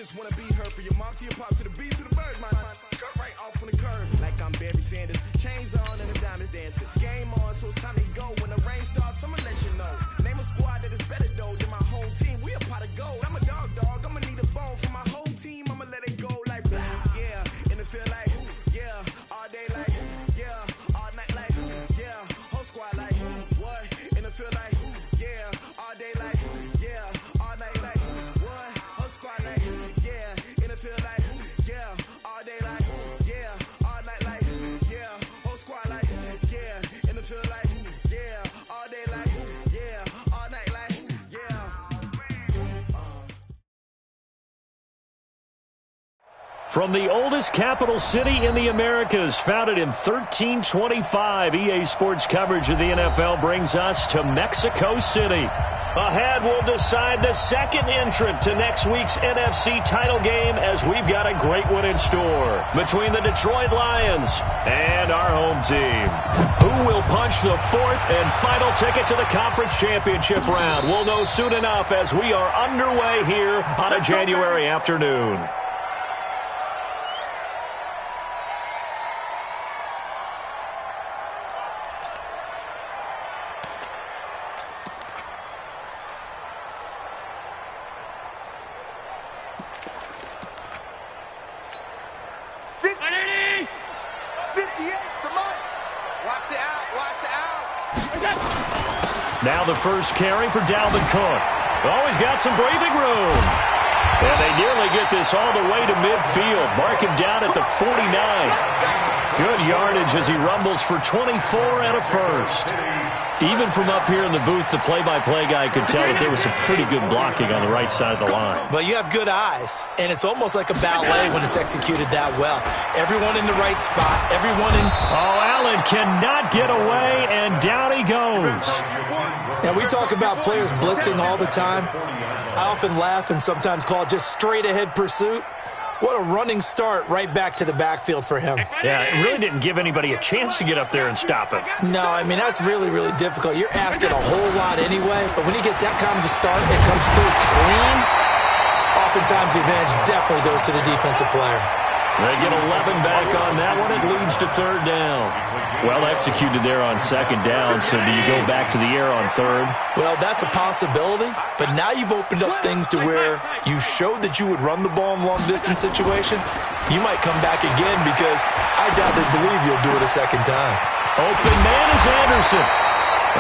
just wanna be heard. For your mom to your pop to the beat to the bird, man. Cut right off on the curb like I'm Barry Sanders. Chains on and the diamonds dancing. Game on, so it's time to go. When the rain starts, I'ma let you know. Name a squad that is better though than my home team. We a pot of gold. I'm a dog. I'ma need a bone for my whole team. I'ma let it go like yeah. And it feel like yeah. All day like yeah. All night like yeah. Whole squad like what? And it feel like yeah. All day like yeah. All night like what? Whole squad like yeah. And it feel like yeah. All day like yeah. All night like yeah. Whole squad like yeah. And it feel like yeah. All day like yeah. All night like yeah. From the oldest capital city in the Americas, founded in 1325, EA Sports coverage of the NFL brings us to Mexico City. Ahead, we'll decide the second entrant to next week's NFC title game as we've got a great one in store between the Detroit Lions and our home team. Who will punch the fourth and final ticket to the conference championship round? We'll know soon enough as we are underway here on a January afternoon. Now the first carry for Dalvin Cook. Oh, he's got some breathing room. And they nearly get this all the way to midfield. Mark him down at the 49. Good yardage as he rumbles for 24 and a first. Even from up here in the booth, the play-by-play guy could tell that there was some pretty good blocking on the right side of the line. Well, you have good eyes, and it's almost like a ballet when it's executed that well. Everyone in the right spot, everyone in... Oh, Allen cannot get away, and down he goes. Now, we talk about players blitzing all the time. I often laugh and sometimes call it just straight-ahead pursuit. What a running start right back to the backfield for him. Yeah, it really didn't give anybody a chance to get up there and stop him. No, I mean, that's really, really difficult. You're asking a whole lot anyway, but when he gets that kind of a start, it comes through clean. Oftentimes, the advantage definitely goes to the defensive player. They get 11 back on that one. It leads to third down. Well executed there on second down, so do you go back to the air on third? Well, that's a possibility, but now you've opened up things to where you showed that you would run the ball in long-distance situation. You might come back again because I doubt they believe you'll do it a second time. Open man is Anderson.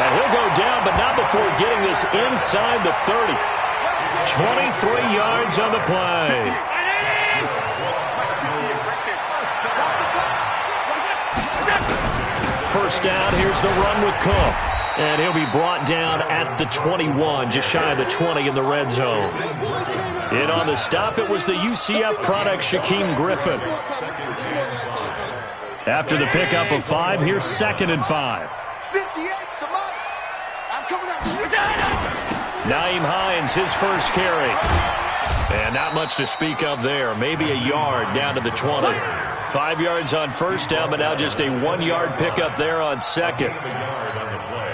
And he'll go down, but not before getting this inside the 30. 23 yards on the play. First down, here's the run with Cook. And he'll be brought down at the 21, just shy of the 20 in the red zone. In on the stop, it was the UCF product, Shaquem Griffin. After the pickup of 5, here's 2nd and 5. Nyheim Hines, his first carry. And not much to speak of there. Maybe a yard down to the 20. 5 yards on first down, but now just a 1-yard pickup there on second.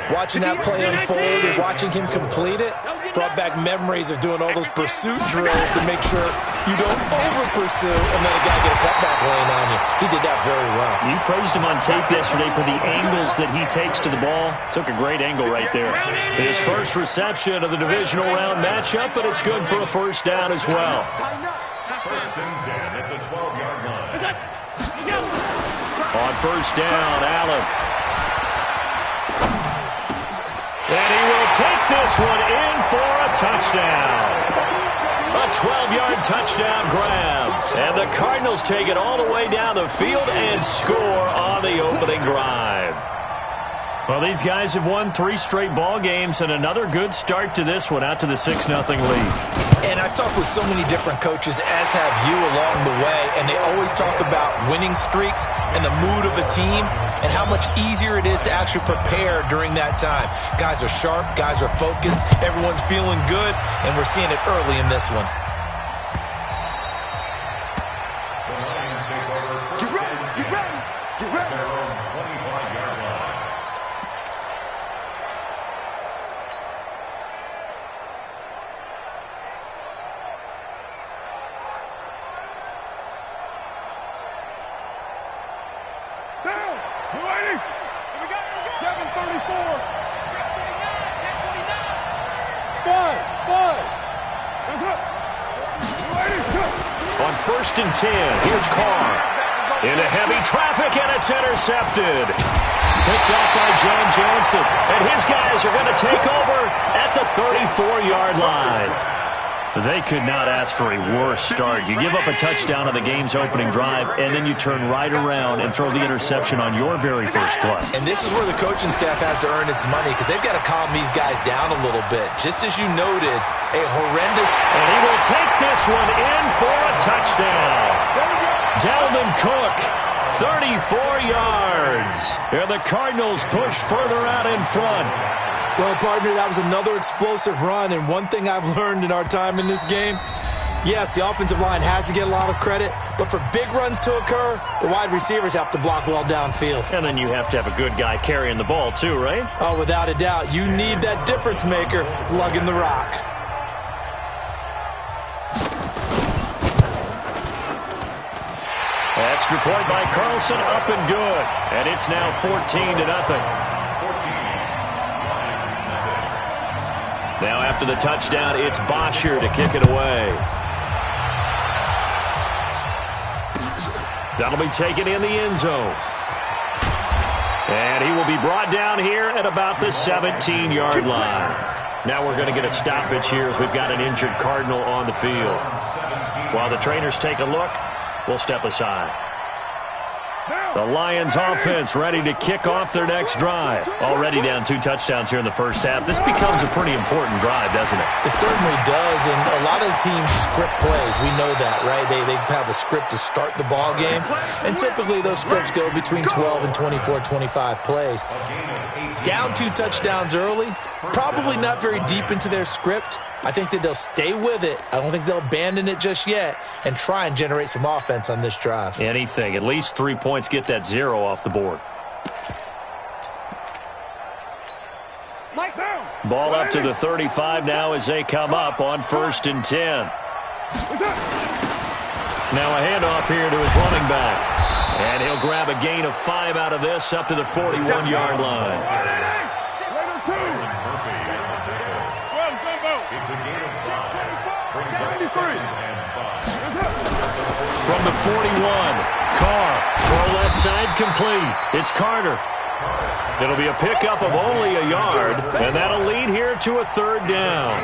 Watching that play unfold and watching him complete it brought back memories of doing all those pursuit drills to make sure you don't over-pursue and let a guy get a cutback lane on you. He did that very well. You praised him on tape yesterday for the angles that he takes to the ball. Took a great angle right there. His first reception of the divisional round matchup, but it's good for a first down as well. First and 10 at the 12-yard line. On first down, Allen. And he will take this one in for a touchdown. A 12-yard touchdown grab. And the Cardinals take it all the way down the field and score on the opening drive. Well, these guys have won 3 straight ball games and another good start to this one, out to the 6-0 lead. And I've talked with so many different coaches, as have you, along the way, and they always talk about winning streaks and the mood of a team and how much easier it is to actually prepare during that time. Guys are sharp, guys are focused, everyone's feeling good, and we're seeing it early in this one. On 1st and 10, here's Carr. Into heavy traffic, and it's intercepted. Picked off by John Johnson. And his guys are going to take over at the 34-yard line. They could not ask for a worse start. You give up a touchdown on the game's opening drive, and then you turn right around and throw the interception on your very first play. And this is where the coaching staff has to earn its money, because they've got to calm these guys down a little bit. Just as you noted, a horrendous... And he will take this one in for a touchdown. Dalvin Cook, 34 yards. And the Cardinals push further out in front. Well, partner, that was another explosive run, and one thing I've learned in our time in this game, yes, the offensive line has to get a lot of credit, but for big runs to occur, the wide receivers have to block well downfield. And then you have to have a good guy carrying the ball too, right? Oh, without a doubt. You need that difference maker lugging the rock. Extra point by Carlson, up and good. And it's now 14-0. Now after the touchdown, it's Bosher to kick it away. That'll be taken in the end zone. And he will be brought down here at about the 17-yard line. Now we're going to get a stoppage here as we've got an injured Cardinal on the field. While the trainers take a look, we'll step aside. The Lions offense ready to kick off their next drive. Already down 2 touchdowns here in the first half. This becomes a pretty important drive, doesn't it? It certainly does, and a lot of the teams script plays. We know that, right? They have a script to start the ball game, and typically those scripts go between 12 and 24, 25 plays. Down 2 touchdowns early, probably not very deep into their script. I think that they'll stay with it. I don't think they'll abandon it just yet and try and generate some offense on this drive. Anything. At least 3 points. Get that 0 off the board. Ball up to the 35 now as they come up on 1st and 10. Now a handoff here to his running back. And he'll grab a gain of 5 out of this up to the 41-yard line. From the 41, Carr, throw left side complete. It's Carter. It'll be a pickup of only a yard, and that'll lead here to a 3rd down.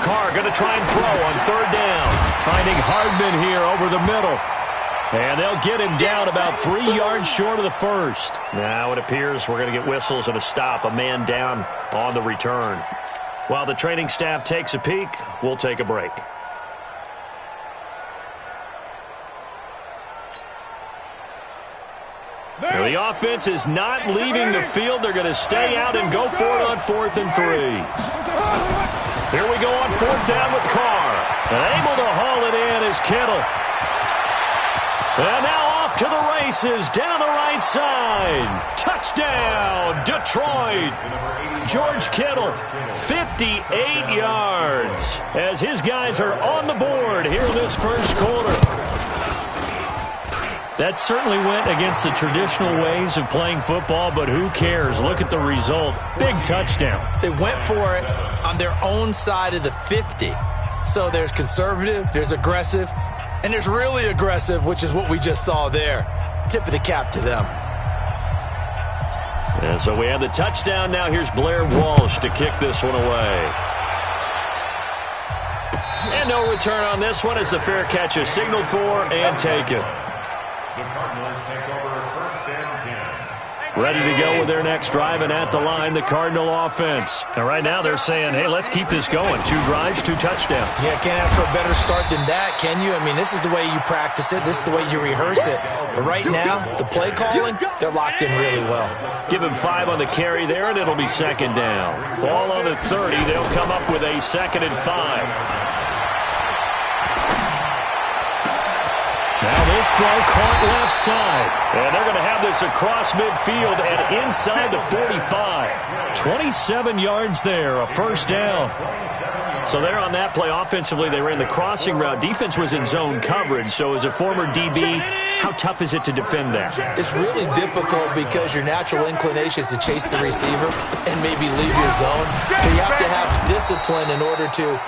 Carr going to try and throw on 3rd down. Finding Hardman here over the middle. And they'll get him down about 3 yards short of the first. Now it appears we're going to get whistles and a stop. A man down on the return. While the training staff takes a peek, we'll take a break. Now the offense is not leaving the field. They're going to stay out and go for it on 4th and 3. Here we go on 4th down with Carr. And able to haul it in is Kittle. And now off to the races down the right side. Touchdown, Detroit. George Kittle, 58 yards as his guys are on the board here in this first quarter. That certainly went against the traditional ways of playing football, but who cares? Look at the result. Big touchdown. They went for it on their own side of the 50. So there's conservative, there's aggressive, and there's really aggressive, which is what we just saw there. Tip of the cap to them. And so we have the touchdown. Now here's Blair Walsh to kick this one away. And no return on this one as the fair catch is signaled for and taken. The Cardinals take over 1st and 10. Ready to go with their next drive, and at the line, the Cardinal offense. And right now they're saying, hey, let's keep this going. 2 drives, 2 touchdowns. Yeah, can't ask for a better start than that, can you? I mean, this is the way you practice it. This is the way you rehearse it. But right now, the play calling, they're locked in really well. Give him 5 on the carry there, and it'll be 2nd down. Ball on the 30. They'll come up with a 2nd and 5. Now this throw caught left side. And they're going to have this across midfield and inside the 45. 27 yards there, a 1st down. So there on that play, offensively, they ran the crossing route. Defense was in zone coverage. So as a former DB, how tough is it to defend that? It's really difficult because your natural inclination is to chase the receiver and maybe leave your zone. So you have to have discipline in order to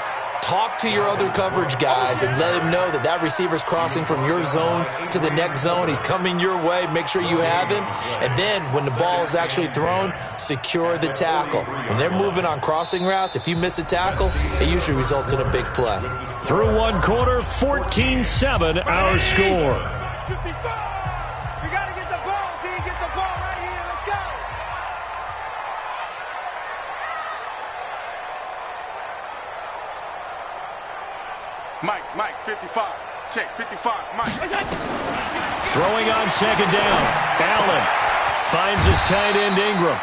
talk to your other coverage guys and let him know that that receiver's crossing from your zone to the next zone. He's coming your way. Make sure you have him. And then when the ball is actually thrown, secure the tackle. When they're moving on crossing routes, if you miss a tackle, it usually results in a big play. Through one quarter, 14-7 our score. Mike, 55. Check, 55. Mike. Throwing on second down. Allen finds his tight end Ingram.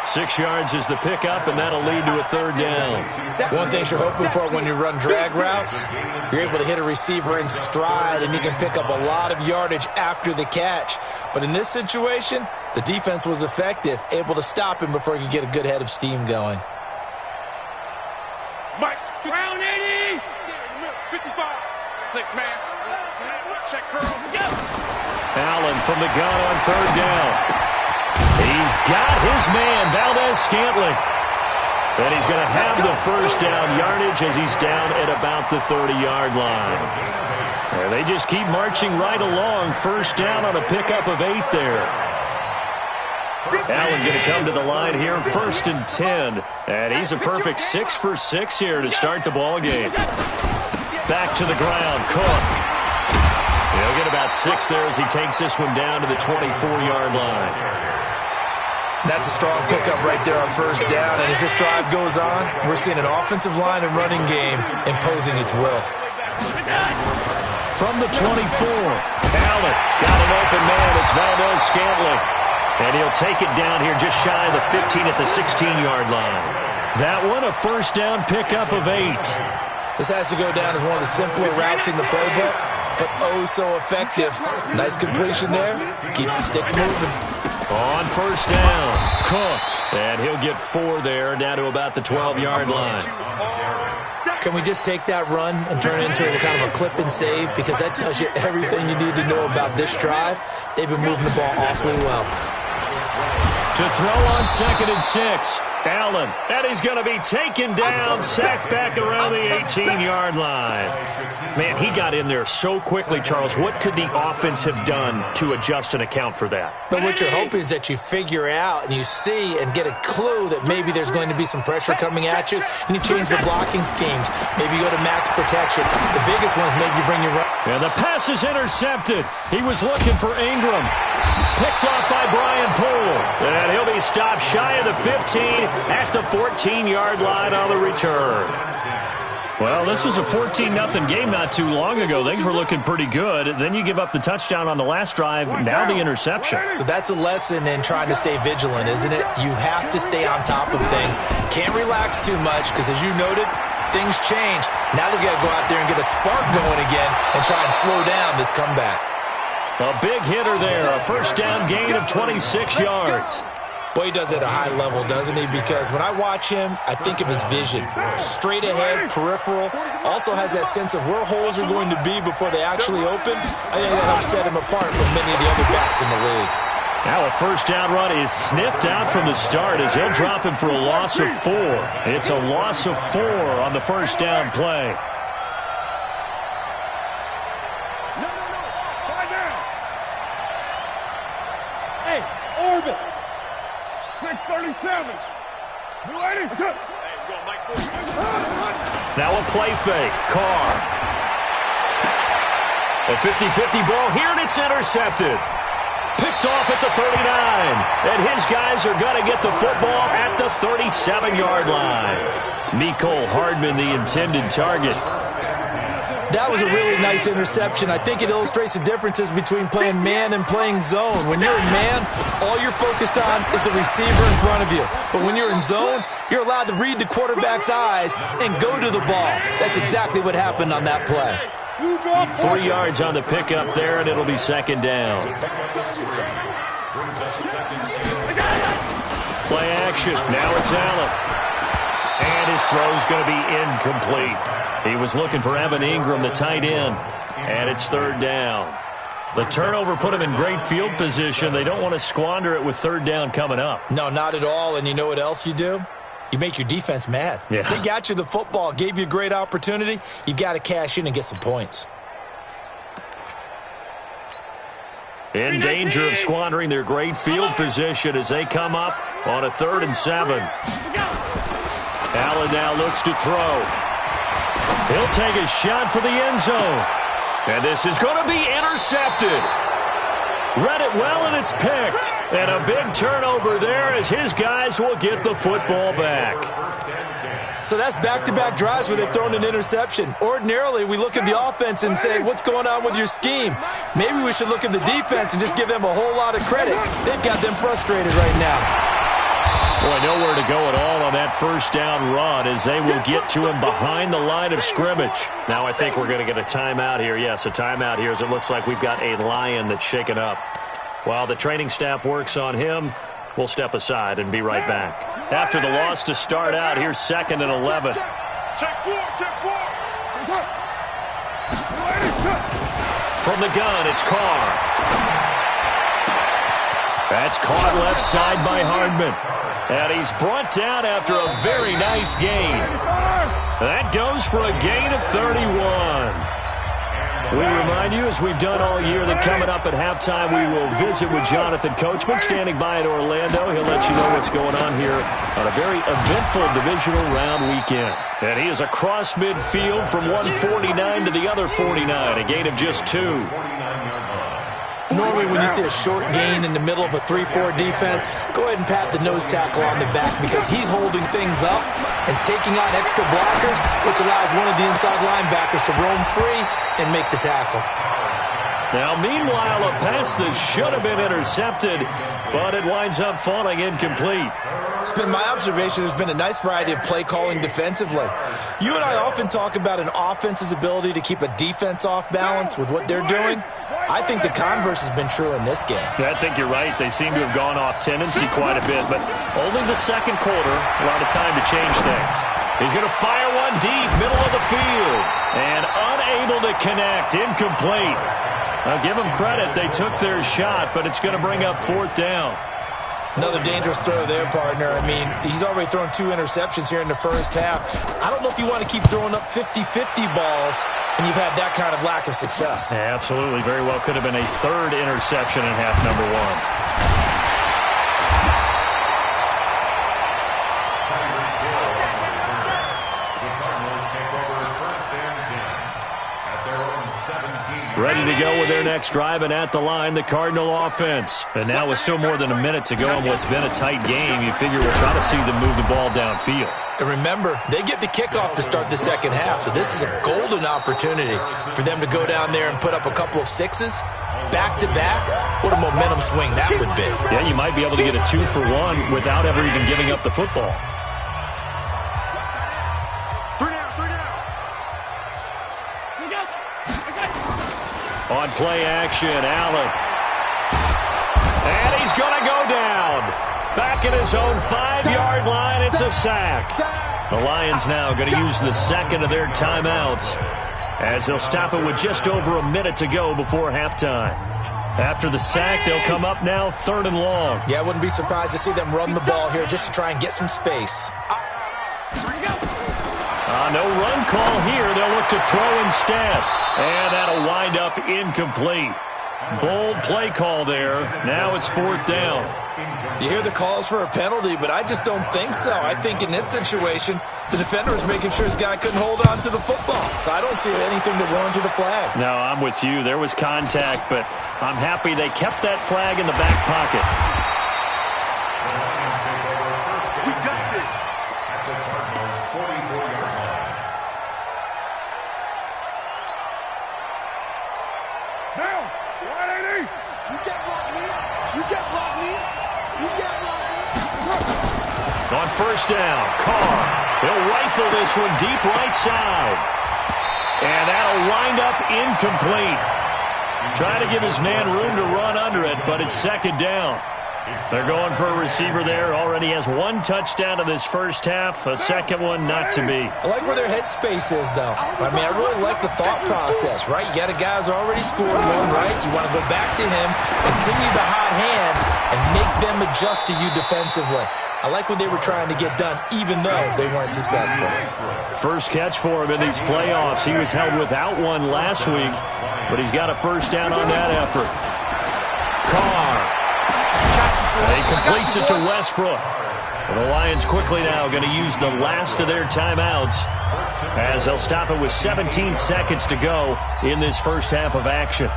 6 yards is the pickup, and that'll lead to a third down. One thing you're hoping for when you run drag routes, you're able to hit a receiver in stride, and you can pick up a lot of yardage after the catch. But in this situation, the defense was effective, able to stop him before he could get a good head of steam going. Mike, round 80. 55. 6 man. Check curl. Allen from the gun on third down. He's got his man, Valdez-Scantling. And he's going to have the first down yardage as he's down at about the 30-yard line. And they just keep marching right along. First down on a pickup of 8 there. Allen going to come to the line here, 1st and 10. And he's a perfect 6 for 6 here to start the ball game. Back to the ground, Cook. He'll get about 6 there as he takes this one down to the 24-yard line. That's a strong pickup right there on first down. And as this drive goes on, we're seeing an offensive line and running game imposing its will. From the 24, Allen got an open man. It's Valdez-Scantling. And he'll take it down here just shy of the 15 at the 16-yard line. That one, a first down pickup of 8. This has to go down as one of the simpler routes in the playbook, but oh so effective. Nice completion there. Keeps the sticks moving. On first down, Cook. And he'll get 4 there, down to about the 12-yard line. Can we just take that run and turn it into a kind of a clip and save? Because that tells you everything you need to know about this drive. They've been moving the ball awfully well. To throw on 2nd and 6. Allen, and he's going to be taken down, sacked back around the 18-yard line. Man, he got in there so quickly, Charles. What could the offense have done to adjust and account for that? But what you're hoping is that you figure out and you see and get a clue that maybe there's going to be some pressure coming at you, and you change the blocking schemes. Maybe you go to max protection. The biggest one is maybe you bring your run. And the pass is intercepted. He was looking for Ingram. Picked off by Brian Poole. And he'll be stopped shy of the 15 at the 14-yard line on the return. Well, this was a 14-0 game not too long ago. Things were looking pretty good. Then you give up the touchdown on the last drive. Now the interception. So that's a lesson in trying to stay vigilant, isn't it? You have to stay on top of things. Can't relax too much because, as you noted, things change. Now they've got to go out there and get a spark going again and try and slow down this comeback. A big hitter there. A first down gain of 26 yards. Boy, he does it at a high level, doesn't he? Because when I watch him, I think of his vision. Straight ahead, peripheral. Also has that sense of where holes are going to be before they actually open. I think that helps set him apart from many of the other backs in the league. Now a first down run is sniffed out from the start as he'll drop him for a loss of 4. It's a loss of 4 on the first down play. Hey, Orbit. 637. You ready? Now a play fake. Carr. A 50-50 ball here, and it's intercepted. Picked off at the 39. And his guys are going to get the football at the 37-yard line. Mecole Hardman, the intended target. That was a really nice interception. I think it illustrates the differences between playing man and playing zone. When you're in man, all you're focused on is the receiver in front of you. But when you're in zone, you're allowed to read the quarterback's eyes and go to the ball. That's exactly what happened on that play. 3 yards on the pickup there, and it'll be second down. Play action. Now it's Allen. And his throw's going to be incomplete. He was looking for Evan Ingram, the tight end, and it's third down. The turnover put him in great field position. They don't want to squander it with third down coming up. No, not at all. And you know what else you do? You make your defense mad. Yeah. They got you the football, gave you a great opportunity. You got to cash in and get some points. In danger of squandering their great field position as they come up on a 3rd and 7. Allen now looks to throw. He'll take a shot for the end zone. And this is going to be intercepted. Read it well, and it's picked. And a big turnover there as his guys will get the football back. So that's back-to-back drives where they've thrown an interception. Ordinarily, we look at the offense and say, what's going on with your scheme? Maybe we should look at the defense and just give them a whole lot of credit. They've got them frustrated right now. Boy, nowhere to go at all on that first down run as they will get to him behind the line of scrimmage. Now I think we're going to get a timeout here. Yes, a timeout here as it looks like we've got a Lion that's shaken up. While the training staff works on him, we'll step aside and be right back. After the loss to start out, here's 2nd and 11. Check four. From the gun, it's Carr. That's caught left side by Hardman. And he's brought down after a very nice gain. That goes for a gain of 31. We remind you, as we've done all year, that coming up at halftime, we will visit with Jonathan Coachman, standing by in Orlando. He'll let you know what's going on here on a very eventful divisional round weekend. And he is across midfield from 149 to the other 49, a gain of just 2. Normally, when you see a short gain in the middle of a 3-4 defense, go ahead and pat the nose tackle on the back because he's holding things up and taking out extra blockers, which allows one of the inside linebackers to roam free and make the tackle. Now, meanwhile, a pass that should have been intercepted, but it winds up falling incomplete. It's been my observation there's been a nice variety of play calling defensively. You and I often talk about an offense's ability to keep a defense off balance with what they're doing. I think the converse has been true in this game. I think you're right. They seem to have gone off tendency quite a bit, but only the second quarter, a lot of time to change things. He's going to fire one deep, middle of the field, and unable to connect, incomplete. I'll give them credit. They took their shot, but it's going to bring up 4th down. Another dangerous throw there, partner. I mean, he's already thrown 2 interceptions here in the first half. I don't know if you want to keep throwing up 50-50 balls when you've had that kind of lack of success. Yeah, absolutely. Very well could have been a 3rd interception in half number 1. Ready to go with their next drive, and at the line, the Cardinal offense. And now with still more than a minute to go in what's been a tight game, you figure we'll try to see them move the ball downfield. And remember, they get the kickoff to start the second half, so this is a golden opportunity for them to go down there and put up a couple of 6s back-to-back. What a momentum swing that would be. Yeah, you might be able to get a 2-for-1 without ever even giving up the football. On play action, Allen. And he's going to go down. Back at his own 5-yard line, it's a sack. The Lions now going to use the second of their timeouts as they'll stop it with just over a minute to go before halftime. After the sack, they'll come up now 3rd and long. Yeah, I wouldn't be surprised to see them run the ball here just to try and get some space. No run call here. They'll look to throw instead. And that'll wind up incomplete. Bold play call there. Now it's 4th down. You hear the calls for a penalty, but I just don't think so. I think in this situation, the defender is making sure his guy couldn't hold on to the football. So I don't see anything to warrant a flag. No, I'm with you. There was contact, but I'm happy they kept that flag in the back pocket. We got this. At the Cardinals' 44-yard line. Now, 180. You can't block me. You can't block me. You can't block me. On first down, Carr. He'll rifle this one deep right side. And that'll wind up incomplete. Trying to give his man room to run under it, but it's 2nd down. They're going for a receiver there. Already has one touchdown in this first half. A second one not to be. I like where their headspace is, though. I mean, I really like the thought process, right? You got a guy who's already scored one, right? You want to go back to him, continue the hot hand, and make them adjust to you defensively. I like what they were trying to get done, even though they weren't successful. First catch for him in these playoffs. He was held without one last week, but he's got a first down on that effort. Carr. He completes it to Westbrook. And the Lions quickly now going to use the last of their timeouts as they'll stop it with 17 seconds to go in this first half of action.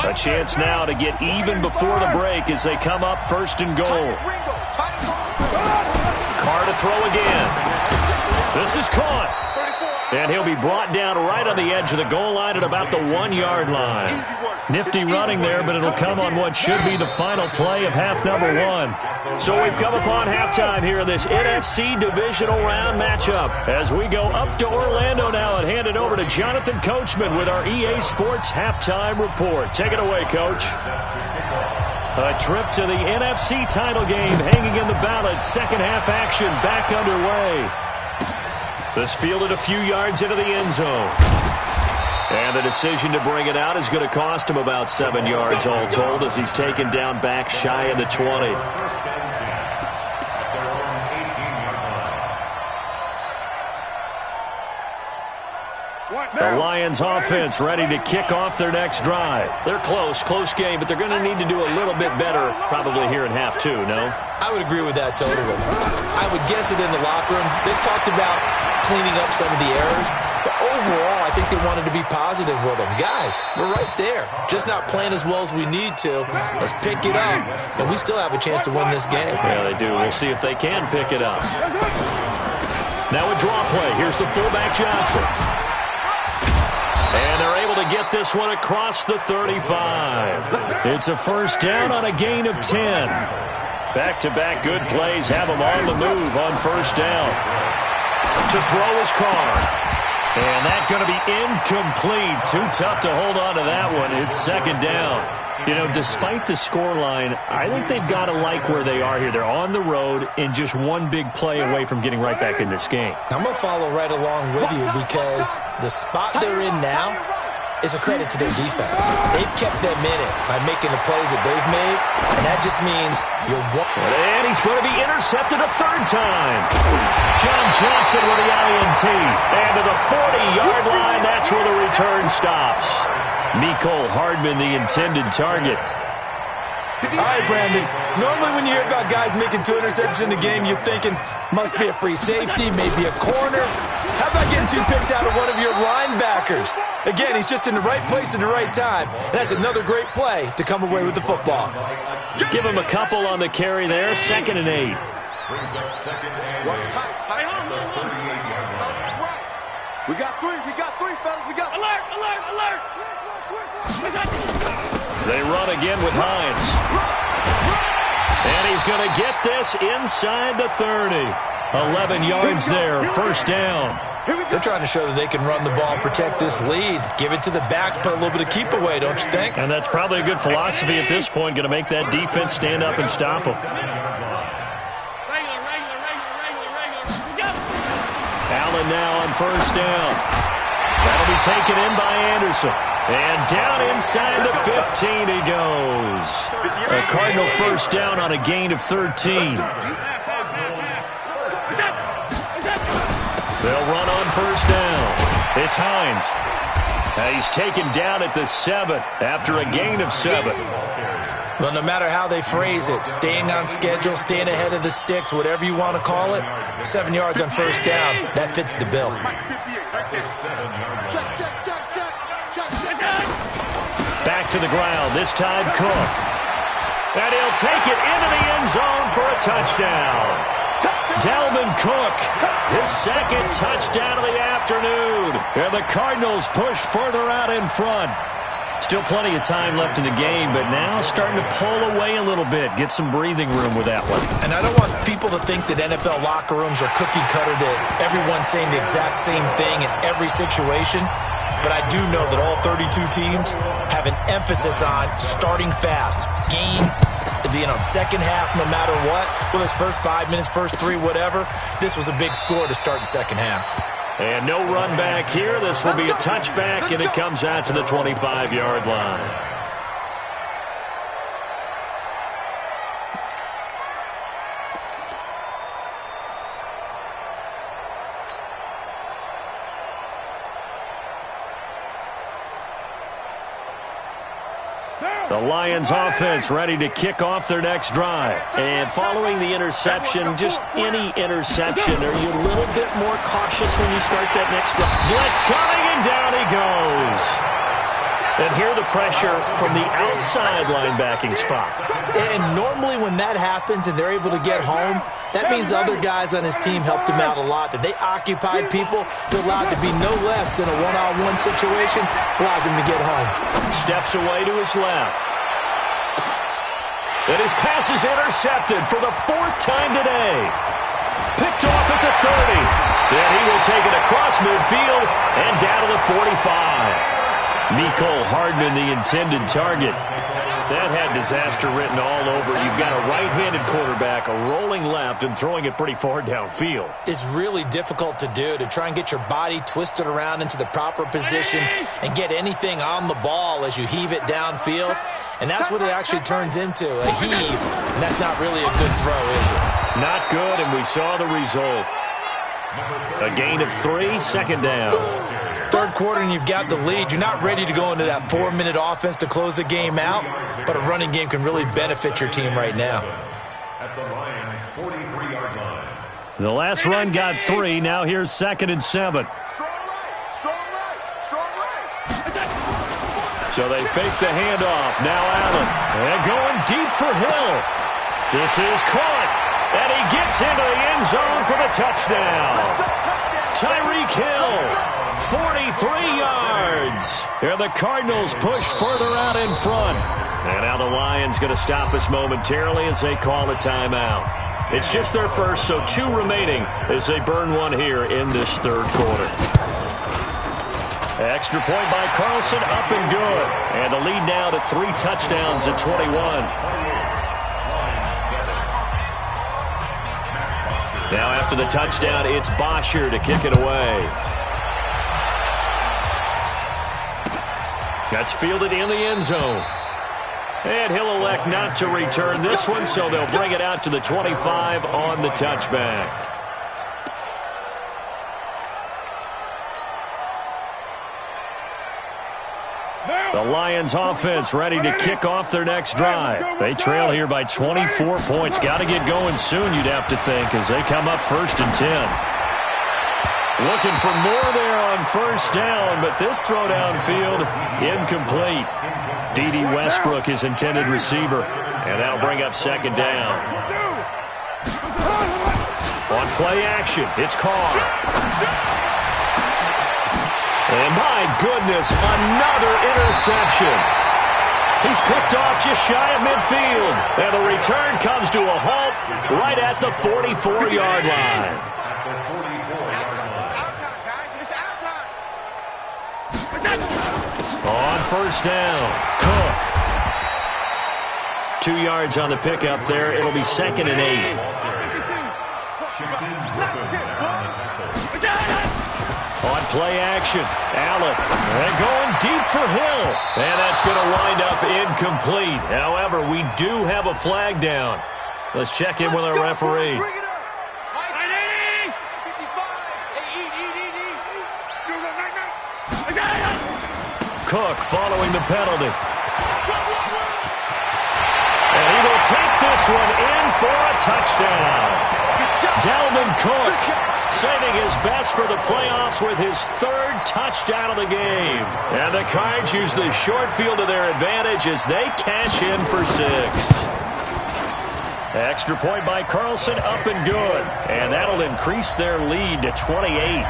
A chance now to get even before the break as they come up first and goal. Carr to throw again. This is caught. And he'll be brought down right on the edge of the goal line at about the 1-yard line. Nifty running there, but it'll come on what should be the final play of half number one. So we've come upon halftime here in this NFC Divisional Round matchup. As we go up to Orlando now and hand it over to Jonathan Coachman with our EA Sports Halftime Report. Take it away, Coach. A trip to the NFC title game hanging in the balance. Second half action back underway. This fielded a few yards into the end zone. And the decision to bring it out is going to cost him about 7 yards all told as he's taken down back shy of the 20. The Lions offense ready to kick off their next drive. They're close game, but they're going to need to do a little bit better probably here in half two, no? I would agree with that totally. I would guess it in the locker room. They talked about cleaning up some of the errors, but overall I think they wanted to be positive with them. Guys, we're right there. Just not playing as well as we need to. Let's pick it up, and we still have a chance to win this game. Yeah, they do. We'll see if they can pick it up. Now a draw play. Here's the fullback Johnson. And they're able to get this one across the 35. It's a first down on a gain of 10. Back-to-back good plays have them on the move on first down. To throw is Carr. And that's going to be incomplete. Too tough to hold on to that one. It's second down. You know, despite the scoreline, I think they've got to like where they are here. They're on the road and just one big play away from getting right back in this game. I'm going to follow right along with you because the spot they're in now is a credit to their defense. They've kept them in it by making the plays that they've made, and that just means you're one. And he's going to be intercepted a third time. John Johnson with the INT. And to the 40-yard line, that's where the return stops. Mecole Hardman, the intended target. All right, Brandon. Normally when you hear about guys making 2 interceptions in the game, you're thinking must be a free safety, maybe a corner. How about getting 2 picks out of one of your linebackers? Again, he's just in the right place at the right time. And that's another great play to come away with the football. Give him a couple on the carry there. 2nd and 8. Watch tight. We got three, fellas. We got alert. They run again with Hines. And he's going to get this inside the 30. 11 yards there, first down. They're trying to show that they can run the ball and protect this lead. Give it to the backs, put a little bit of keep away, don't you think? And that's probably a good philosophy at this point, going to make that defense stand up and stop them. Allen now on first down. That'll be taken in by Anderson. And down inside the 15 he goes. A Cardinal first down on a gain of 13. They'll run on first down. It's Hines. He's taken down at the 7 after a gain of 7. Well, no matter how they phrase it, staying on schedule, staying ahead of the sticks, whatever you want to call it, 7 yards on first down, that fits the bill. Back to the ground, this time Cook. And he'll take it into the end zone for a touchdown. Dalvin Cook, his 2nd touchdown of the afternoon. And the Cardinals push further out in front. Still plenty of time left in the game, but now starting to pull away a little bit. Get some breathing room with that one. And I don't want people to think that NFL locker rooms are cookie cutter, that everyone's saying the exact same thing in every situation. but I do know that all 32 teams have an emphasis on starting fast. Game, second half, no matter what. Well, it's first 5 minutes, first 3, whatever. This was a big score to start the second half. And no run back here. This will be a touchback, and it comes out to the 25-yard line. The Lions offense ready to kick off their next drive. And following the interception, just any interception, are you a little bit more cautious when you start that next drive? Blitz coming, and down he goes. And here the pressure from the outside linebacking spot. And normally when that happens and they're able to get home, that means the other guys on his team helped him out a lot. That they occupied people to allow it to be no less than a one-on-one situation, allows him to get home. Steps away to his left. And his pass is intercepted for the 4th time today. Picked off at the 30. And he will take it across midfield and down to the 45. Mecole Hardman, the intended target. That had disaster written all over. You've got a right-handed quarterback, a rolling left, and throwing it pretty far downfield. It's really difficult to do, to try and get your body twisted around into the proper position and get anything on the ball as you heave it downfield. And that's what it actually turns into, a heave. And that's not really a good throw, is it? Not good, and we saw the result. A gain of 3, second down. Third quarter and you've got the lead. You're not ready to go into that 4-minute offense to close the game out, but a running game can really benefit your team right now. At the Lions' 43-yard line. The last run got 3. Now here's 2nd and 7. So they fake the handoff. Now Allen. And going deep for Hill. This is caught. And he gets into the end zone for the touchdown. Tyreek Hill. 43 yards. Here the Cardinals push further out in front. And now the Lions going to stop us momentarily as they call a timeout. It's just their first, so 2 remaining as they burn one here in this third quarter. Extra point by Carlson, up and good. And the lead now to 3 touchdowns at 21. Now after the touchdown, it's Bosher to kick it away. That's fielded in the end zone. And he'll elect not to return this one, so they'll bring it out to the 25 on the touchback. The Lions offense ready to kick off their next drive. They trail here by 24 points. Got to get going soon, you'd have to think, as they come up 1st and 10. Looking for more there on first down, but this throw downfield, incomplete. D.D. Westbrook, his intended receiver, and that'll bring up 2nd down. On play action, it's Carr. And my goodness, another interception. He's picked off just shy of midfield. And the return comes to a halt right at the 44-yard line. On first down, Cook. 2 yards on the pickup there. It'll be 2nd and 8. On play action, Allen. And going deep for Hill. And that's going to wind up incomplete. However, we do have a flag down. Let's check in with our referee. Cook following the penalty. And he will take this one in for a touchdown. Dalvin Cook saving his best for the playoffs with his 3rd touchdown of the game. And the Cards use the short field to their advantage as they cash in for 6. Extra point by Carlson, up and good. And that'll increase their lead to 28.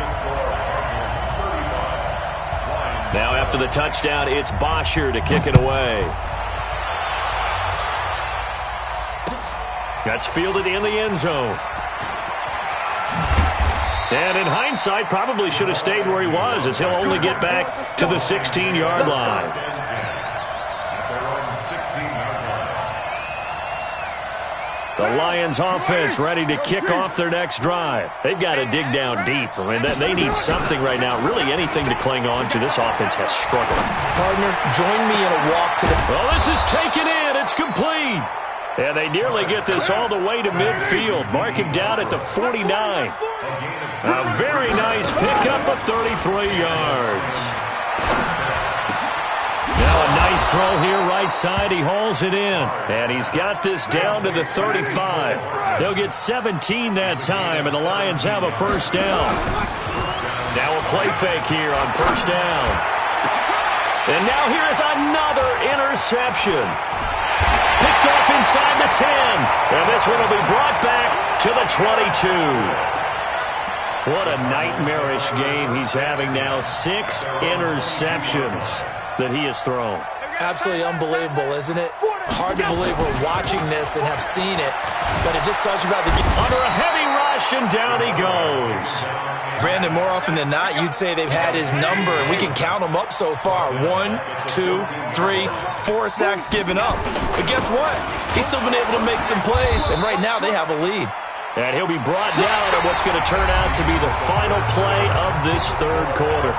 Now after the touchdown, it's Bosher to kick it away. That's fielded in the end zone. And in hindsight, probably should have stayed where he was, as he'll only get back to the 16-yard line. The Lions offense ready to kick off their next drive. They've got to dig down deep. I mean, they need something right now, really anything to cling on to. This offense has struggled. Partner, join me in a walk to the... Well, this is taken in. It's complete. And they nearly get this all the way to midfield. Mark it down at the 49. A very nice pickup of 33 yards. Now a nice throw here right side. He hauls it in. And he's got this down to the 35. They'll get 17 that time, and the Lions have a first down. Now a play fake here on first down. And now here is another interception. Picked off inside the 10. And this one will be brought back to the 22. What a nightmarish game he's having now. 6 interceptions that he has thrown. Absolutely unbelievable, isn't it? Hard to believe we're watching this and have seen it, but it just tells you about the game. Under a heavy rush, and down he goes. Brandon, more often than not, you'd say they've had his number, and we can count them up so far. 1, 2, 3, 4 sacks given up. But guess what? He's still been able to make some plays, and right now they have a lead. And he'll be brought down on what's going to turn out to be the final play of this third quarter.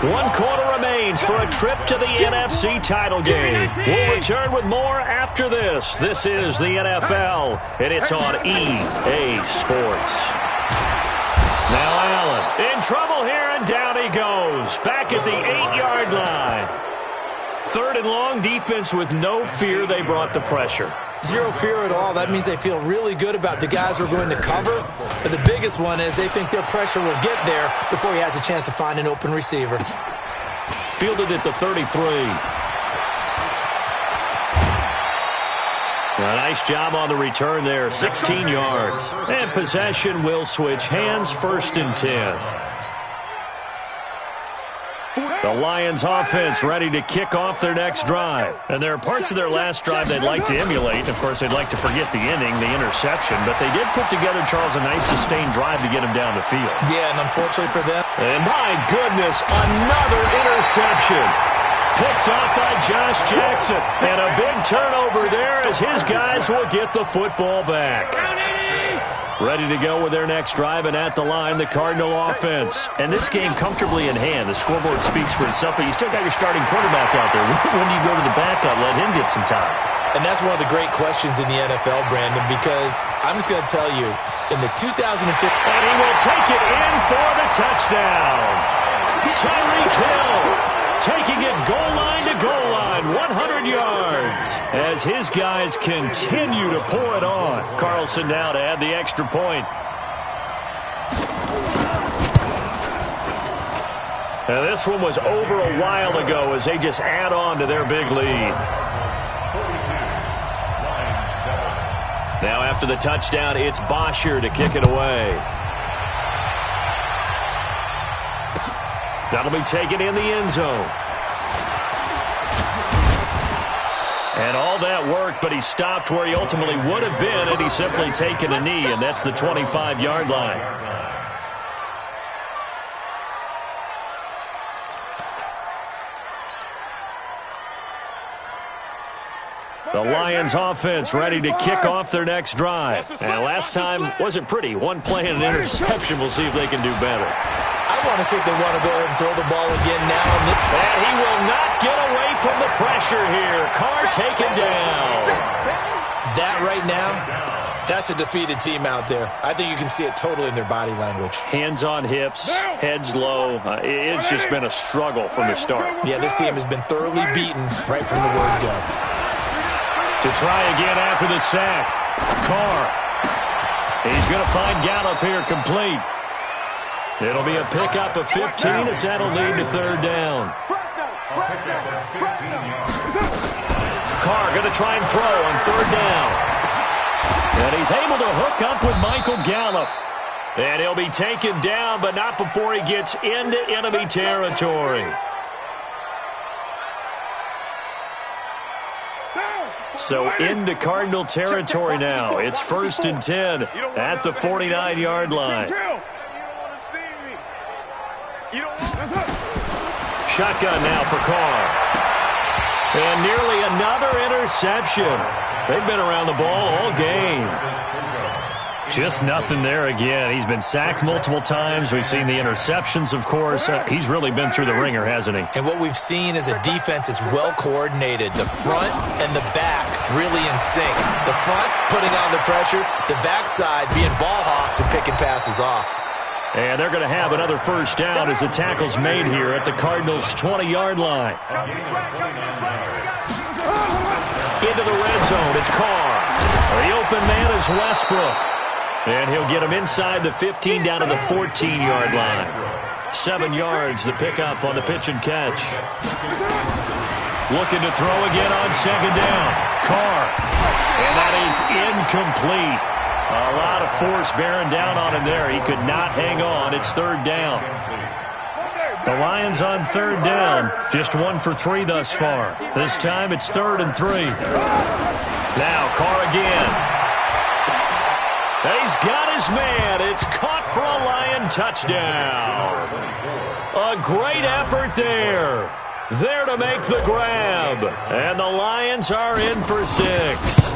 1 quarter remains for a trip to the NFC title game. We'll return with more after this. This is the NFL, and it's on EA Sports. Now Allen in trouble here, and down he goes. Back at the 8-yard line. 3rd and long, defense with no fear. They brought the pressure. Zero fear at all. That means they feel really good about the guys who are going to cover. But the biggest one is they think their pressure will get there before he has a chance to find an open receiver. Fielded at the 33. A nice job on the return there. 16 yards. And possession will switch hands. 1st and 10. The Lions offense ready to kick off their next drive. And there are parts of their last drive they'd like to emulate. Of course, they'd like to forget the inning, the interception. But they did put together, Charles, a nice sustained drive to get him down the field. Yeah, and unfortunately for them. And my goodness, another interception. Picked off by Josh Jackson. And a big turnover there as his guys will get the football back. Ready to go with their next drive, and at the line, the Cardinal offense. And this game comfortably in hand. The scoreboard speaks for itself, but you still got your starting quarterback out there. When do you go to the backup, let him get some time? And that's one of the great questions in the NFL, Brandon, because I'm just going to tell you, in the 2015... And he will take it in for the touchdown. Tyreek Hill taking it goal line to goal line, 100 yards, as his guys continue to pour it on. Carlson now to add the extra point. Now this one was over a while ago as they just add on to their big lead. Now after the touchdown, it's Bosher to kick it away. That'll be taken in the end zone. And all that worked, but he stopped where he ultimately would have been had he simply taken a knee, and that's the 25-yard line. The Lions offense ready to kick off their next drive. And last time wasn't pretty. 1 play and an interception. We'll see if they can do better. I want to see if they want to go ahead and throw the ball again now. And he will not get away from the pressure here. Carr taken down. That right now, that's a defeated team out there. I think you can see it totally in their body language. Hands on hips, heads low. It's just been a struggle from the start. Yeah, this team has been thoroughly beaten right from the word go. To try again after the sack. Carr. He's going to find Gallup here complete. It'll be a pickup of 15 as that'll lead to 3rd down. Carr going to try and throw on 3rd down. And he's able to hook up with Michael Gallup. And he'll be taken down, but not before he gets into enemy territory. So into Cardinal territory now. It's 1st and 10 at the 49-yard line. You don't want. Shotgun now for Carr. And nearly another interception. They've been around the ball all game. Just nothing there again. He's been sacked multiple times. We've seen the interceptions, of course. He's really been through the ringer, hasn't he? And what we've seen is a defense that's well coordinated. The front and the back really in sync. The front putting on the pressure. The backside being ball hawks and picking passes off. And they're going to have another first down as the tackle's made here at the Cardinals' 20-yard line. Into the red zone, it's Carr. The open man is Westbrook. And he'll get him inside the 15 down to the 14-yard line. 7 yards, the pickup on the pitch and catch. Looking to throw again on second down. Carr. And that is incomplete. A lot of force bearing down on him there. He could not hang on. It's third down. The Lions on third down. Just 1 for 3 thus far. This time it's 3rd and 3. Now Carr again. He's got his man. It's caught for a Lion touchdown. A great effort there. There to make the grab. And the Lions are in for 6.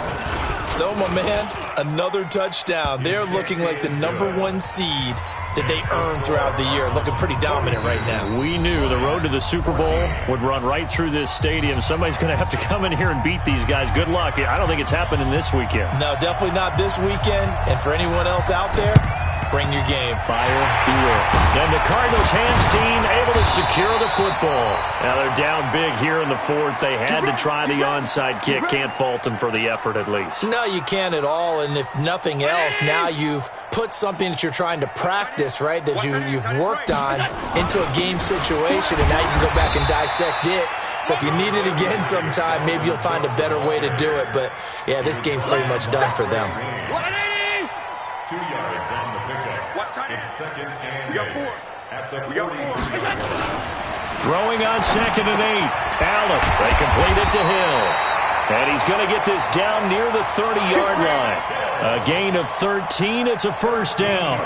So, my man, another touchdown. They're looking like the #1 seed that they earned throughout the year. Looking pretty dominant right now. We knew the road to the Super Bowl would run right through this stadium. Somebody's going to have to come in here and beat these guys. Good luck. I don't think it's happening this weekend. No, definitely not this weekend. And for anyone else out there, bring your game. Fire beware. And the Cardinals hands team able to secure the football. Now they're down big here in the 4th. They had to try the onside kick. Can't fault them for the effort at least. No, you can't at all. And if nothing else, now you've put something that you're trying to practice, right, that you've worked on into a game situation, and now you can go back and dissect it. So if you need it again sometime, maybe you'll find a better way to do it. But, yeah, this game's pretty much done for them. 2 yards on the pickup. It's 2nd and 8. At the 40. Throwing on 2nd and 8. Allen. They complete it to Hill. And he's going to get this down near the 30-yard line. A gain of 13. It's a first down.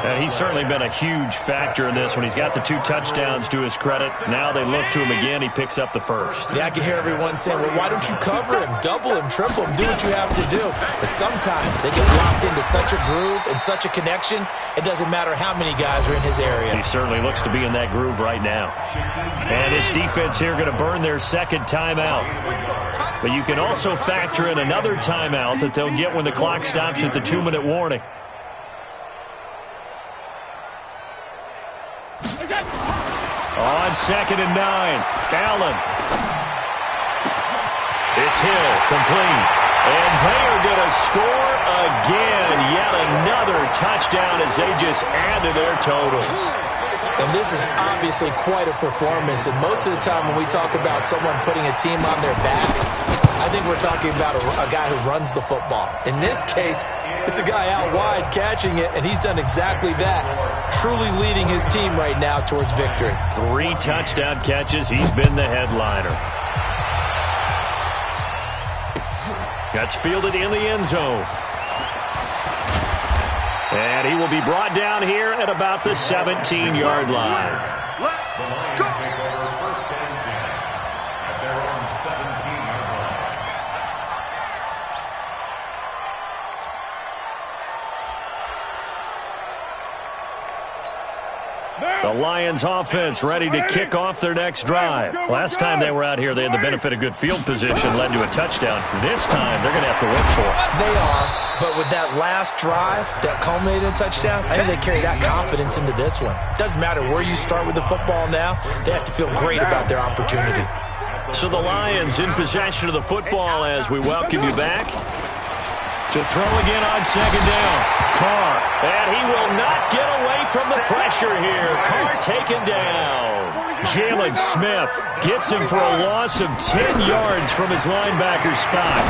And he's certainly been a huge factor in this when he's got the 2 touchdowns to his credit. Now they look to him again. He picks up the first. Yeah, I can hear everyone saying, well, why don't you cover him, double him, triple him, do what you have to do. But sometimes they get locked into such a groove and such a connection, it doesn't matter how many guys are in his area. He certainly looks to be in that groove right now. And his defense here going to burn their 2nd timeout. But you can also factor in another timeout that they'll get when the clock stops at the 2-minute warning. On 2nd and 9, Allen. It's Hill, complete. And they are going to score again. Yet another touchdown as they just add to their totals. And this is obviously quite a performance. And most of the time when we talk about someone putting a team on their back, I think we're talking about a guy who runs the football. In this case, it's a guy out wide catching it, and he's done exactly that, truly leading his team right now towards victory. 3 touchdown catches. He's been the headliner. That's fielded in the end zone. And he will be brought down here at about the 17-yard line. The Lions take over 1st and 10 at their own 17-yard line. The Lions offense ready to kick off their next drive. Last time they were out here, they had the benefit of good field position, led to a touchdown. This time, they're going to have to work for it. They are, but with that last drive that culminated in a touchdown, I think they carry that confidence into this one. It doesn't matter where you start with the football now. They have to feel great about their opportunity. So the Lions in possession of the football as we welcome you back. To throw again on 2nd down. Carr. And he will not get away from the pressure here. Carr taken down. Jalen Smith gets him for a loss of 10 yards from his linebacker spot.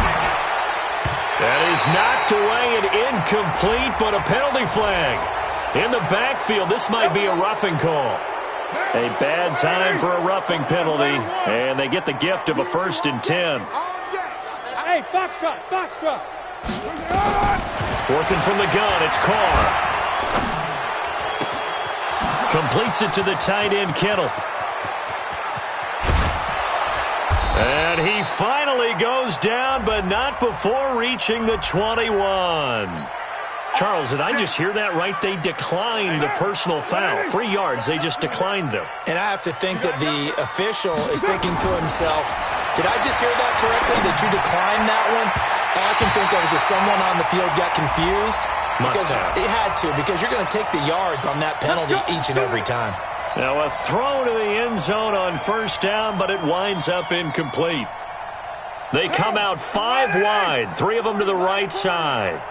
That is knocked away and incomplete, but a penalty flag. In the backfield, this might be a roughing call. A bad time for a roughing penalty, and they get the gift of a 1st and 10. Hey, box truck. Working from the gun, it's Carr. Completes it to the tight end, Kittle. And he finally goes down, but not before reaching the 21. Charles, did I just hear that right? They declined the personal foul. 3 yards, they just declined them. And I have to think that the official is thinking to himself, did I just hear that correctly, that you declined that one? All I can think of is that someone on the field got confused. Because it had to, because you're going to take the yards on that penalty each and every time. Now a throw to the end zone on first down, but it winds up incomplete. They come out 5 wide, 3 of them to the right side.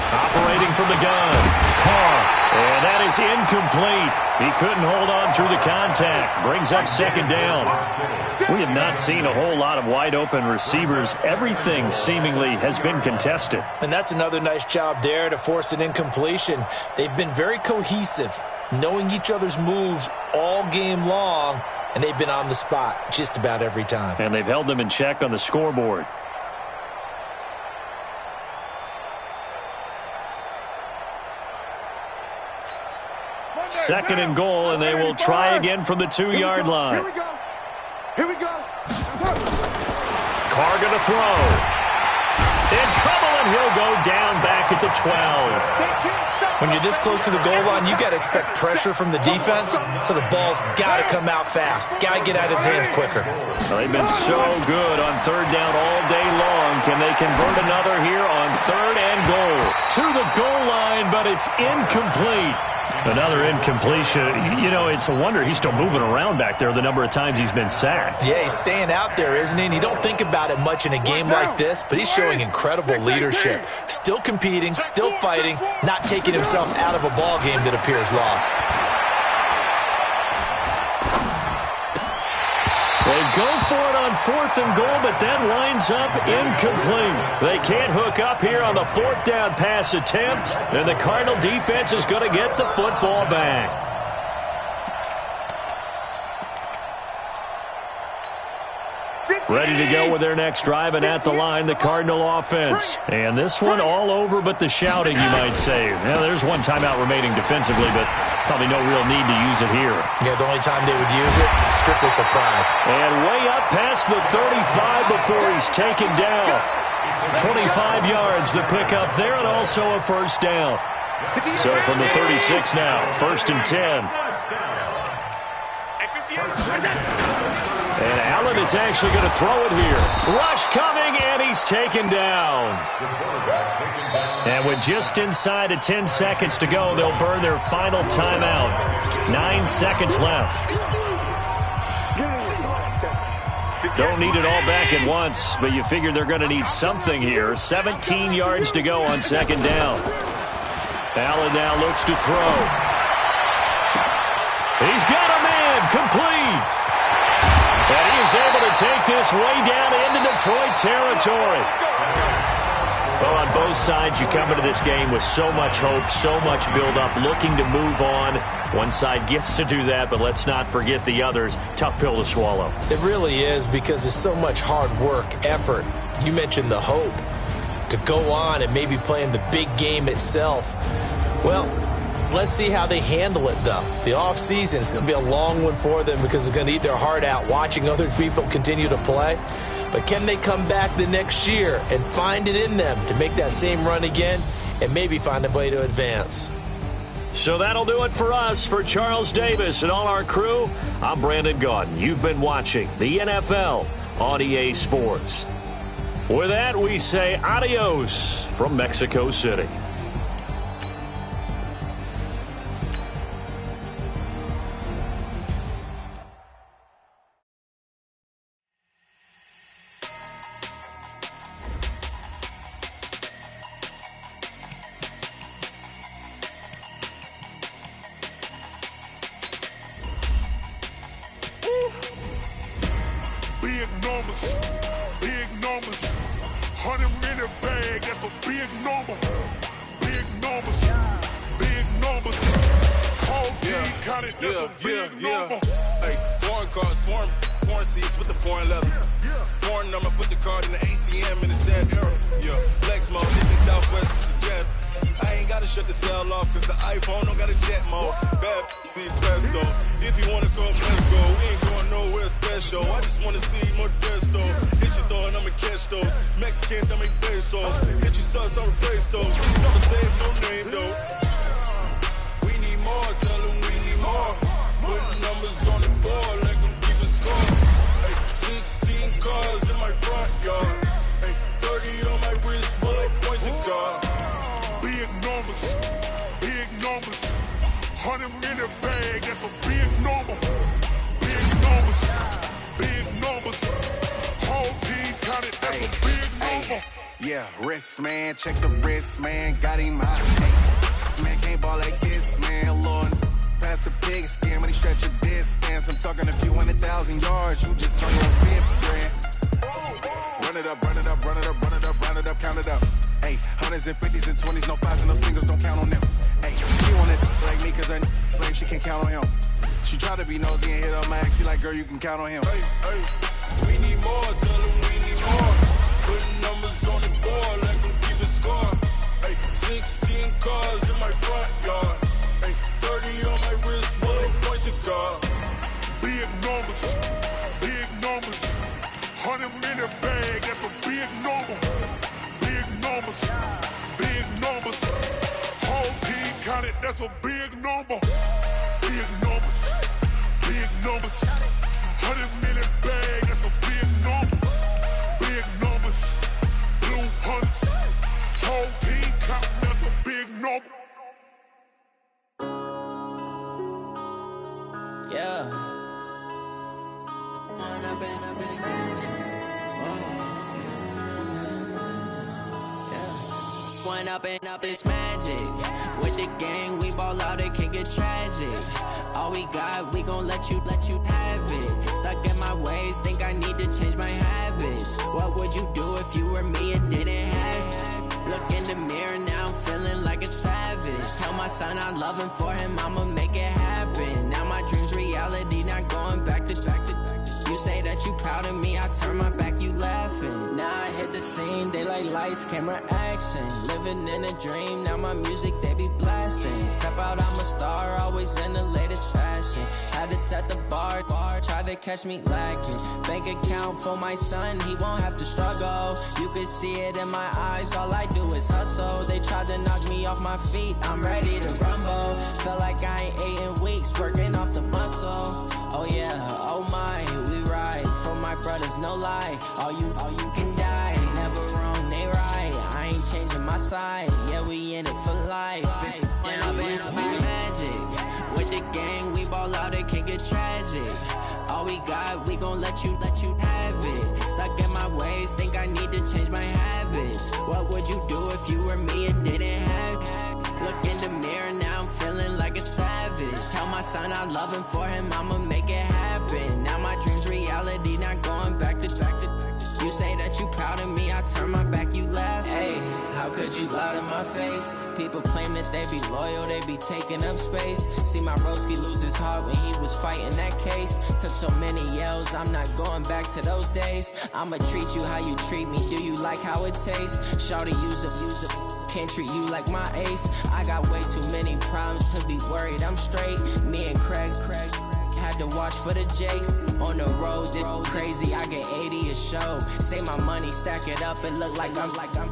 Operating from the gun, Carr, and that is incomplete. He couldn't hold on through the contact. Brings up second down. We have not seen a whole lot of wide-open receivers. Everything seemingly has been contested. And that's another nice job there to force an incompletion. They've been very cohesive, knowing each other's moves all game long, and they've been on the spot just about every time. And they've held them in check on the scoreboard. Second and goal, and they will try again from the 2-yard line. Here we go. Here we go. Carr going to throw. In trouble, and he'll go down back at the 12. When you're this close to the goal line, you got to expect pressure from the defense, so the ball's got to come out fast. Got to get out of his hands quicker. Well, they've been so good on third down all day long. Can they convert another here on third and goal? To the goal line, but it's incomplete. Another incompletion. You know, it's a wonder he's still moving around back there the number of times he's been sacked. Yeah, he's staying out there, isn't he? And you don't think about it much in a game like this, but he's showing incredible leadership. Still competing, still fighting, not taking himself out of a ball game that appears lost. They go for it on fourth and goal, but that winds up incomplete. They can't hook up here on the fourth down pass attempt, and the Cardinal defense is going to get the football back. Ready to go with their next drive, and at the line, the Cardinal offense. And this one all over but the shouting, you might say. Now, there's one timeout remaining defensively, but probably no real need to use it here. Yeah, the only time they would use it, strictly for pride. And way up past the 35 before he's taken down. 25 yards, the pickup there, and also a first down. So from the 36 now, 1st and 10. And Allen is actually going to throw it here. Rush coming, and he's taken down. And with just inside of 10 seconds to go, they'll burn their final timeout. 9 seconds left. Don't need it all back at once, but you figure they're going to need something here. 17 yards to go on second down. Allen now looks to throw. He's got a man, complete. And he is able to take this way down into Detroit territory. Well, on both sides, you come into this game with so much hope, so much build-up, looking to move on. One side gets to do that, but let's not forget the others. Tough pill to swallow. It really is, because there's so much hard work, effort. You mentioned the hope to go on and maybe play in the big game itself. Well, let's see how they handle it, though. The offseason is going to be a long one for them because they're going to eat their heart out watching other people continue to play. But can they come back the next year and find it in them to make that same run again and maybe find a way to advance? So that'll do it for us. For Charles Davis and all our crew, I'm Brandon Gaudin. You've been watching the NFL on EA Sports. With that, we say adios from Mexico City. Big numbers, 100 in a bag, that's a big number. Big numbers, whole team counted, that's a big number. Hey, foreign cars, foreign seats with the foreign leather. Foreign number, put the card in the ATM in the sad era. Yeah, flex mode, this is Southwest, this is jet. I ain't gotta shut the cell off, cause the iPhone don't got a jet mode. Bad be best though. If you wanna come, let's go. We ain't going nowhere special. I just wanna see more desto. Hit your throw and I'ma catch those. Mexican, I'ma make pesos. Hit your sus, I'ma replace those. Never save no name though. We need more, tell them we need more. Putting numbers on the board like I'm keeping score. Hey, 16 cars in my front yard. Hey, 30 on my wrist, bullet point to God. Big numbers, big numbers. 100 minute bag, that's a big number. Big numbers, big numbers. Whole team counted, that's a big number. Yeah, wrist man, check the wrist man, got him out. Man can't ball like this, man, Lord. Past the pig skin when he stretch your distance. I'm talking a few 100,000 yards, you just on your fifth grand. Run it up, run it up, run it up, run it up, run it up, count it up. Hey, hundreds and 50s and 20s, no fives and no singles, don't count on them. Hey, she want it like me cause her claim she can't count on him. She try to be nosy and hit up my ex, she like, girl, you can count on him. Hey, we need more, tell them we need more. Putting numbers on the board like I'm keeping score. Hey, 16 cars in my front yard. Hey, 30 on my wrist, bullet point to God. Big numbers, big numbers. 100 minute bag, that's a big number. Big numbers, big numbers. Whole team counted, that's a big number. Big numbers, big numbers. 100 minute bag, that's a big number. Big numbers, blue hunts. Whole team counting, that's a big number. Yeah. One up and up is magic. With the gang, we ball out, it can get tragic. All we got, we gon' let you have it. Stuck in my ways, think I need to change my habits. What would you do if you were me and didn't have it? Look in the mirror, now I'm feeling like a savage. Tell my son I love him, for him I'ma make it happen. Now my dream's reality, not going back to. You say that you proud of me, I turn my back, you laughing. Now I hit the scene, they like lights, camera, action. Living in a dream, now my music, they be blasting. Step out, I'm a star, always in the latest fashion. Had to set the bar, try to catch me lacking. Bank account for my son, he won't have to struggle. You can see it in my eyes, all I do is hustle. They tried to knock me off my feet, I'm ready to rumble. Feel like I ain't ate in weeks, working off the muscle. Oh yeah, oh my, we ride for my brothers, no lie. All you can die, never wrong, they right. I ain't changing my side, yeah, we in it for life. And I've been magic. With the gang, we ball out, it can get tragic. All we got, we gon' let you have it. Stuck in my ways, think I need to change my habits. What would you do if you were me and didn't have it? Look in the mirror, now I'm feeling like a savage. Tell my son I love him, for him I'ma make it happen. Now my dream's reality, not going back to. You say that you proud of me, I turn my back, you laugh. Hey, how could you lie to my face? People claim that they be loyal, they be taking up space. See my broski lose his heart when he was fighting that case. Took so many yells, I'm not going back to those days. I'ma treat you how you treat me, do you like how it tastes? Shawty, use it, can't treat you like my ace. I got way too many problems to be worried, I'm straight. Me and Craig had to watch for the Jakes. On the road, this crazy, I get 80 a show. Say my money, stack it up, it look like I'm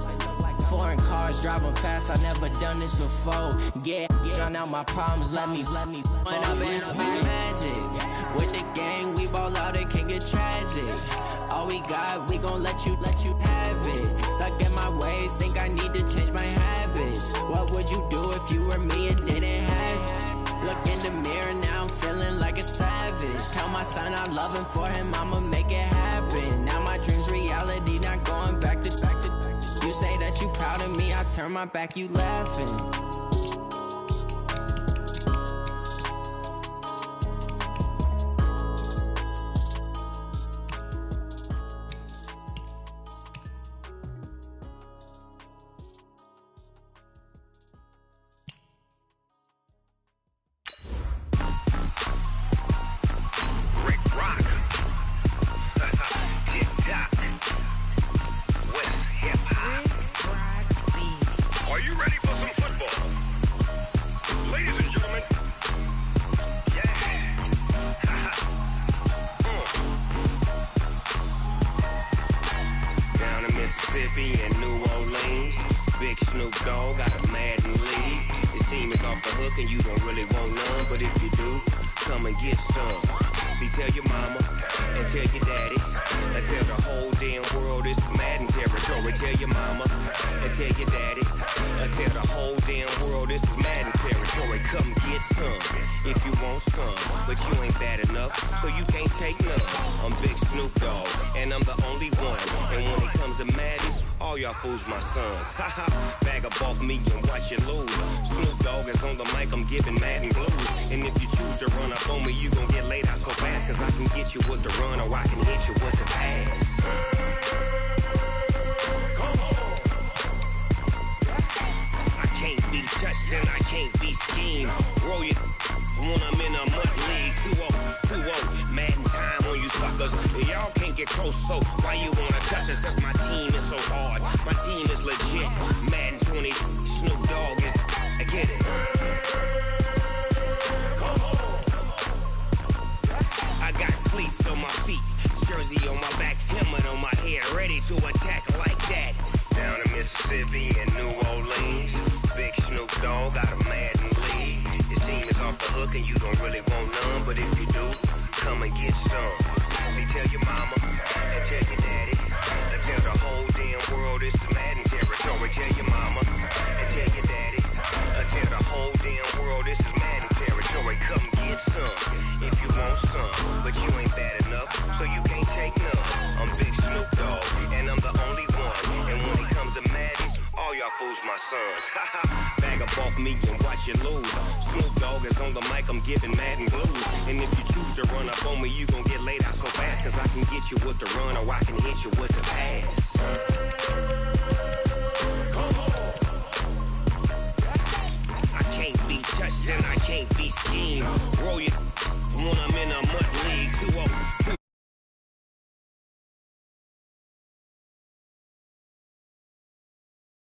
foreign cars, driving fast, I never done this before. Yeah, drown out my problems, let me When up and up is magic. With the gang, we ball out, it can get tragic. All we got, we gon' let you have it. Stuck in my ways, think I need to change my habits. What would you do if you were me and didn't have it? Look in the mirror, now I'm feeling like a savage. Tell my son I love him, for him I'ma make it happen. Now my dream's reality, not going back to. You say that you proud of me, I turn my back, you laughing. hook and you don't really want none. But if you do, come and get some. See, tell your mama and tell your daddy and tell the whole damn world this is Madden territory. Tell your mama and tell your daddy and tell the whole damn world this is Madden territory. Come get some if you want some, but you ain't bad enough, so you can't take none. I'm Big Snoop Dogg, and I'm the only one. And when it comes to Madden, all y'all fools my sons. Haha, bag up off me and watch you lose. Snoop Dogg is on the mic, I'm giving Madden blues. And if you choose to run up on me, you gon' get laid out so fast, cause I can get you with the run or I can hit you with the pass. Come on. I can't be touched and I can't be schemed. Roll you when I'm in a mud league. 2-0, Madden time on you suckers. Y'all can't get close, so why you wanna touch us? Cause my team is so hard, my team is legit. Madden 20, Snoop Dogg is, I get it. Come on. I got cleats on my feet, jersey on my back, helmet on my head, ready to attack like that. Down in Mississippi and New Orleans, Big Snoop Dogg got a Madden league. Your team is off the hook and you don't really want none, but if you do, come and get some. See, tell your mama and tell your daddy and tell the whole damn world this is Madden territory. Tell your mama and tell your daddy and tell the whole damn world this is Madden territory. Come get some if you want some, but you ain't bad enough, so you can't take none. I'm Big Snoop Dogg, and I'm the only one. And when it comes to Madden, all y'all fools my sons. Bag up off me and watch you lose. Snoop Dogg is on the mic, I'm giving Madden blues. And if you choose to run up on me, you gon' get laid out so fast, cause I can get you with the run or I can hit you with the pass. Come on. I can't be touched and I can't be schemed. Roll you when I'm in a mud league. 2-0.